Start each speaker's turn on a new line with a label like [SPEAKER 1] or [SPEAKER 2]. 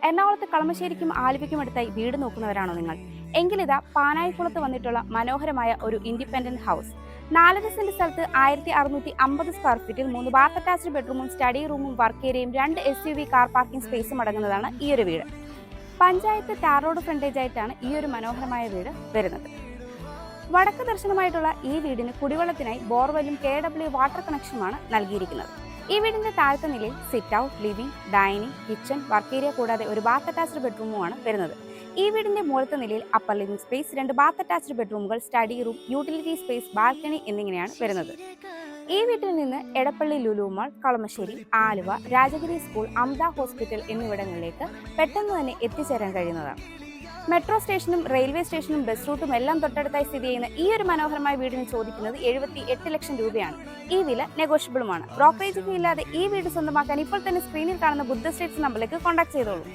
[SPEAKER 1] എറണാകുളത്ത് കളമശ്ശേരിക്കും ആലുവയ്ക്കും അടുത്തായി വീട് നോക്കുന്നവരാണോ നിങ്ങൾ? എങ്കിലിതാ പാനായിക്കുളത്ത് വന്നിട്ടുള്ള മനോഹരമായ ഒരു ഇൻഡിപെൻഡന്റ് ഹൗസ്. 4.5 സെന്റ് സ്ഥലത്ത് 1650 സ്ക്വയർ ഫീറ്റിൽ 3 ബാത്ത് അറ്റാച്ച്ഡ് ബെഡ്റൂമും സ്റ്റഡി റൂമും വർക്ക് ഏരിയയും 2 SUV കാർ പാർക്കിംഗ് സ്പേസും അടങ്ങുന്നതാണ് ഈ ഒരു വീട്. പഞ്ചായത്ത് ടാർ റോഡ് ഫ്രണ്ടേജ് ആയിട്ടാണ് ഈ ഒരു മനോഹരമായ വീട് വരുന്നത്. വടക്ക് ദർശനമായിട്ടുള്ള ഈ വീടിന് കുടിവെള്ളത്തിനായി ബോർവെല്ലും KW വാട്ടർ കണക്ഷനുമാണ് നൽകിയിരിക്കുന്നത്. ഈ വീടിന്റെ താഴത്തെ നിലയിൽ sit out, living, dining, kitchen, work area കൂടാതെ ഒരു ബാത്ത് അറ്റാച്ച്ഡ് ബെഡ്റൂമുമാണ് വരുന്നത്. ഈ വീടിന്റെ മുകളിലത്തെ നിലയിൽ upper living space, 2 bath attached ബെഡ്റൂമുകൾ, study room, utility space, balcony എന്നിങ്ങനെയാണ് വരുന്നത്. ഈ വീട്ടിൽ നിന്ന് Edappally Lulu mall, Kalamassery, Aluva, Rajagiri school, Amrita hospital എന്നിവിടങ്ങളിലേക്ക് പെട്ടെന്ന് തന്നെ എത്തിച്ചേരാൻ കഴിയുന്നതാണ്. മെട്രോ സ്റ്റേഷനും റെയിൽവേ സ്റ്റേഷനും ബസ് റൂട്ടും എല്ലാം തൊട്ടടുത്തായി സ്ഥിതി ചെയ്യുന്ന ഈ ഒരു മനോഹരമായ വീടിന് ചോദിക്കുന്നത് 78 ലക്ഷം രൂപയാണ്. ഈ വില നെഗോഷ്യബിളുമാണ്. ബ്രോക്കറേജ് ഫീ ഇല്ലാതെ ഈ വീട് സ്വന്തമാക്കാൻ ഇപ്പോൾ തന്നെ സ്ക്രീനിൽ കാണുന്ന ബുദ്ധ സ്റ്റേറ്റ്സ് നമ്പറിലേക്ക് കോൺടാക്ട് ചെയ്തോളൂ.